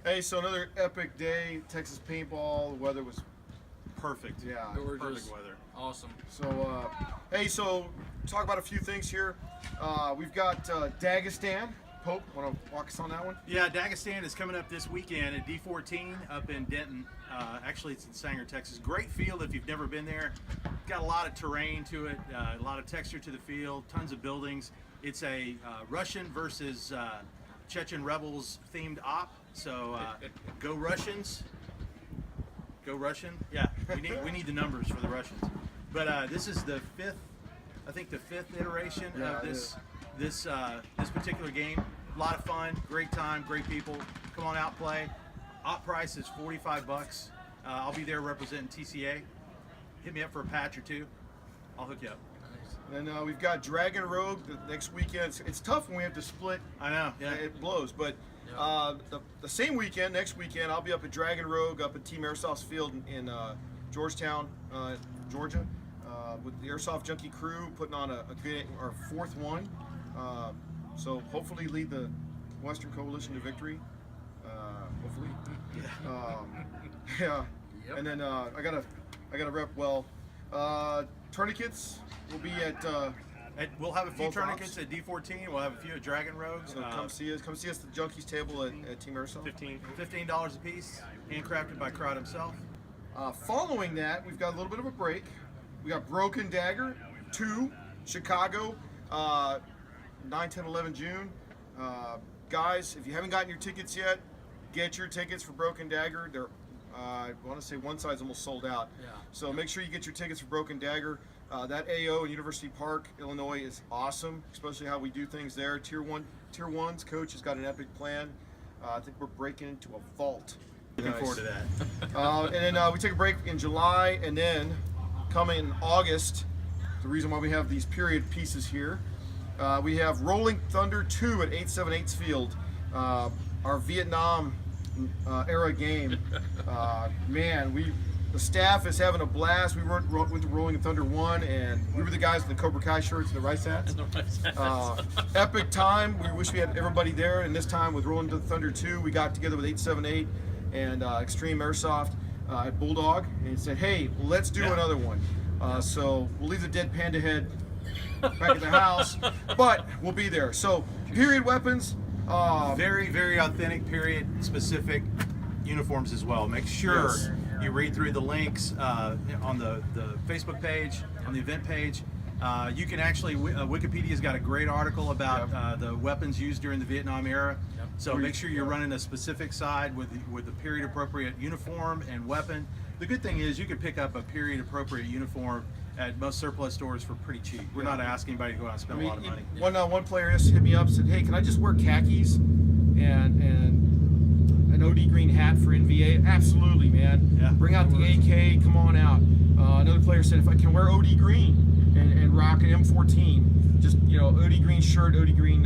Hey, so another epic day, Texas paintball. The weather was Perfect. Yeah, Gorgeous. perfect Weather. Awesome. So, hey, so talk about a few things here. We've got Dagestan. Pope, want to walk us on that one? Yeah, Dagestan is coming up this weekend at D14 up in Denton. Actually, it's in Sanger, Texas. Great field if you've never been there. Got a lot of terrain to it, a lot of texture to the field, tons of buildings. It's a Russian versus Chechen rebels themed op. So go Russians. Go Russian. Yeah, we need the numbers for the Russians. But this is the fifth iteration of this particular game. A lot of fun, great time, great people. Come on out, play. Op price is $45. I'll be there representing TCA. Hit me up for a patch or two. I'll hook you up. And then we've got Dragon Rogue the next weekend. It's tough when we have to split. I know. Yeah. It blows, but the same weekend, next weekend, I'll be up at Dragon Rogue up at Team Airsoft's field in Georgetown, Georgia, with the Airsoft Junkie crew putting on a good, our fourth one. So hopefully lead the Western Coalition to victory. Hopefully. Yeah. Yep. And then I gotta rep well. Tourniquets will be at. We'll have a few both tourniquets ops. at D14. We'll have a few at Dragon Rogues. So come see us. Come see us at the Junkies table at Team Airsoft. $15 a piece, handcrafted by Crowd himself. Following that, we've got a little bit of a break. We got Broken Dagger 2, Chicago, 9, 10, 11 June. Guys, if you haven't gotten your tickets yet, get your tickets for Broken Dagger. They're, I want to say one side's almost sold out. Yeah. So make sure you get your tickets for Broken Dagger. That AO in University Park, Illinois is awesome, especially how we do things there. Tier 1's coach has got an epic plan. I think we're breaking into a vault. Looking forward to that. And then we take a break in July, and then coming in August, the reason why we have these period pieces here, we have Rolling Thunder 2 at 878's Field, our Vietnam era game. Man, the staff is having a blast. We went to Rolling Thunder 1, and we were the guys with the Cobra Kai shirts and the rice hats. Epic time. We wish we had everybody there, and this time with Rolling Thunder 2, we got together with 878 and Extreme Airsoft at Bulldog, and said, hey, let's do another one. So we'll leave the dead panda head back at the house, but we'll be there. So period weapons. Very, very authentic period specific uniforms as well. Make sure you read through the links on the Facebook page, on the event page. You can actually, Wikipedia's got a great article about the weapons used during the Vietnam era. So make sure you're running a specific side with the period appropriate uniform and weapon. The good thing is you can pick up a period appropriate uniform at most surplus stores for pretty cheap. We're not asking anybody to go out and spend a lot of money. One player just hit me up, said, hey, can I just wear khakis and an OD green hat for NVA? Absolutely, man. Yeah. Bring out the AK, come on out. Another player said, if I can wear OD green and rock an M14, just, OD green shirt, OD green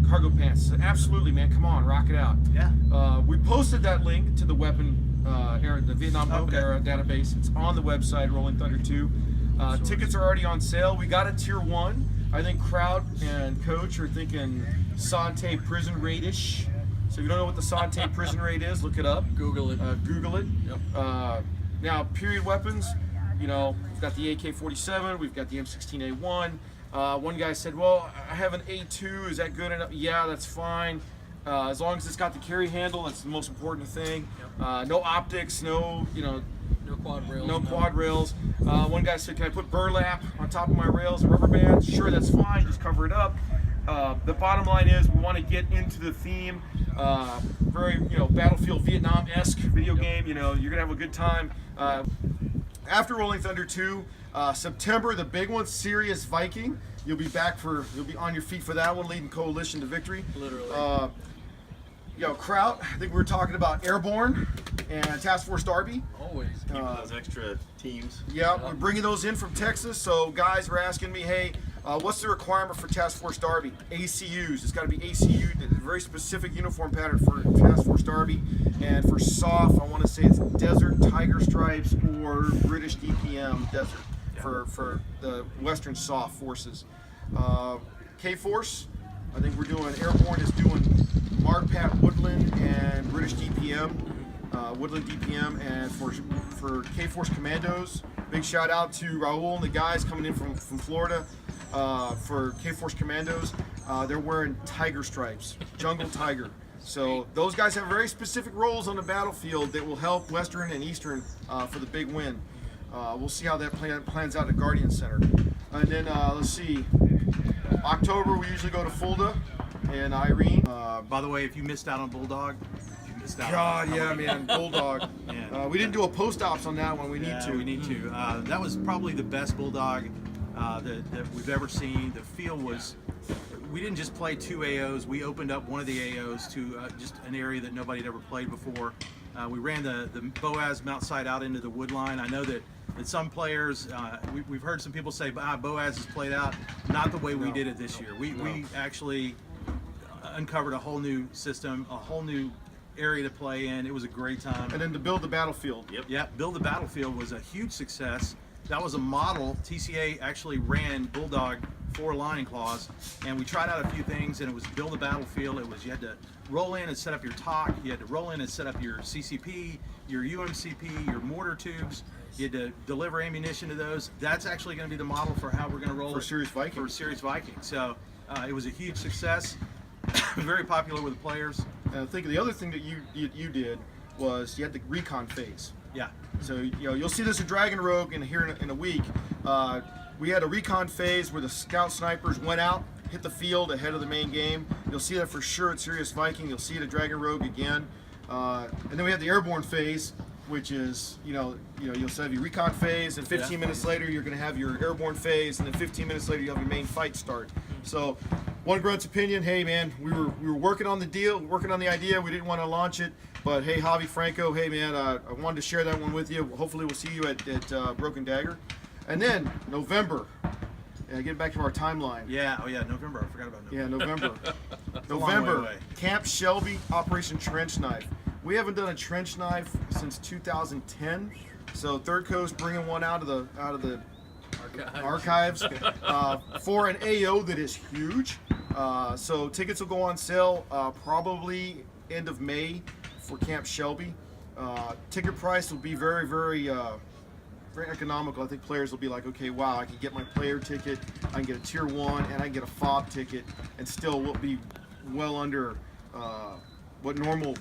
cargo pants. Said, absolutely, man, come on, rock it out. Yeah. We posted that link to the weapon era, the Vietnam weapon era database. It's on the website, Rolling Thunder 2. Tickets are already on sale. We got a tier 1. I think Crowd and Coach are thinking Sante prison rate-ish. So if you don't know what the Sante prison rate is, look it up. Google it. Google it. Yep. Now, period weapons, we've got the AK-47, we've got the M16A1. One guy said, well, I have an A2, is that good enough? Yeah, that's fine. As long as it's got the carry handle, that's the most important thing. No optics, no quad rails. No quad rails. One guy said, can I put burlap on top of my rails and rubber bands? Sure, that's fine, just cover it up. The bottom line is we want to get into the theme, very, Battlefield Vietnam-esque video game. You're going to have a good time. After Rolling Thunder 2, September, the big one, Serious Viking. You'll be on your feet for that one, leading Coalition to victory. Literally. Kraut, I think we were talking about Airborne and Task Force Derby. Always. Keeping those extra teams. Yeah, we're bringing those in from Texas. So guys are asking me, hey, what's the requirement for Task Force Derby? ACUs. It's got to be ACU, a very specific uniform pattern for Task Force Derby. And for SOF, I want to say it's Desert Tiger Stripes or British DPM Desert for the Western SOF forces. K-Force, I think we're doing, Airborne is doing Marpat Woodland and British DPM, Woodland DPM, and for K-Force Commandos, big shout out to Raul and the guys coming in from Florida for K-Force Commandos. They're wearing tiger stripes, jungle tiger. So those guys have very specific roles on the battlefield that will help Western and Eastern for the big win. We'll see how that plans out at Guardian Center. And then let's see, October we usually go to Fulda and Irene. By the way, if you missed out on Bulldog, you missed out. God, yeah, man, Bulldog. Yeah. We didn't do a post-ops on that one. We need to. We need to. That was probably the best Bulldog that we've ever seen. The feel was. We didn't just play 2 AOs. We opened up one of the AOs to just an area that nobody had ever played before. We ran the Boaz mount sight out into the wood line. I know that some players, we've heard some people say, Boaz is played out. Not the way we did it this year. We actually uncovered a whole new system, a whole new area to play in. It was a great time. And then to build the battlefield. Yeah, Build the Battlefield was a huge success. That was a model. TCA actually ran Bulldog for Lion Claws, and we tried out a few things, and it was Build the Battlefield. It was, you had to roll in and set up your TOC, you had to roll in and set up your CCP, your UMCP, your mortar tubes. You had to deliver ammunition to those. That's actually going to be the model for how we're going to roll For Serious Viking. For Serious Viking. So it was a huge success, very popular with the players. And I think the other thing that you did was you had the recon phase. Yeah. So you'll see this in Dragon Rogue here in a week. We had a recon phase where the scout snipers went out, hit the field ahead of the main game. You'll see that for sure at Serious Viking. You'll see it at Dragon Rogue again. And then we had the airborne phase, which is you'll have your recon phase, and 15 minutes later you're going to have your airborne phase, and then 15 minutes later you have your main fight start. So, one grunt's opinion, hey man, we were working on the deal, working on the idea. We didn't want to launch it, but hey, Javi Franco, hey man, I wanted to share that one with you. Hopefully we'll see you at Broken Dagger. And then November, getting back to our timeline. Yeah. Oh yeah, November. I forgot about November. Yeah, November. a long way November, away. Camp Shelby, Operation Trench Knife. We haven't done a trench knife since 2010, so Third Coast bringing one out of the archives for an AO that is huge. So tickets will go on sale probably end of May for Camp Shelby. Ticket price will be very, very, very economical. I think players will be like, okay, wow, I can get my player ticket, I can get a tier 1, and I can get a fob ticket, and still will be well under what normal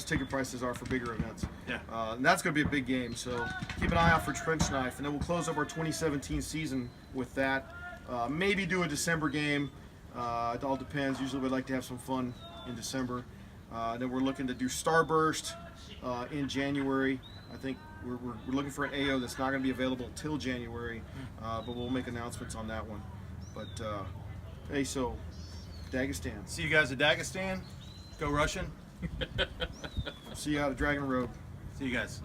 ticket prices are for bigger events. Yeah. And that's going to be a big game, so keep an eye out for Trench Knife, and then we'll close up our 2017 season with that. Maybe do a December game. It all depends. Usually we like to have some fun in December. Then we're looking to do Starburst in January. I think we're looking for an AO that's not going to be available till January, but we'll make announcements on that one. But hey, so Dagestan. See you guys at Dagestan. Go Russian. See you out of Dragon Road. See you guys.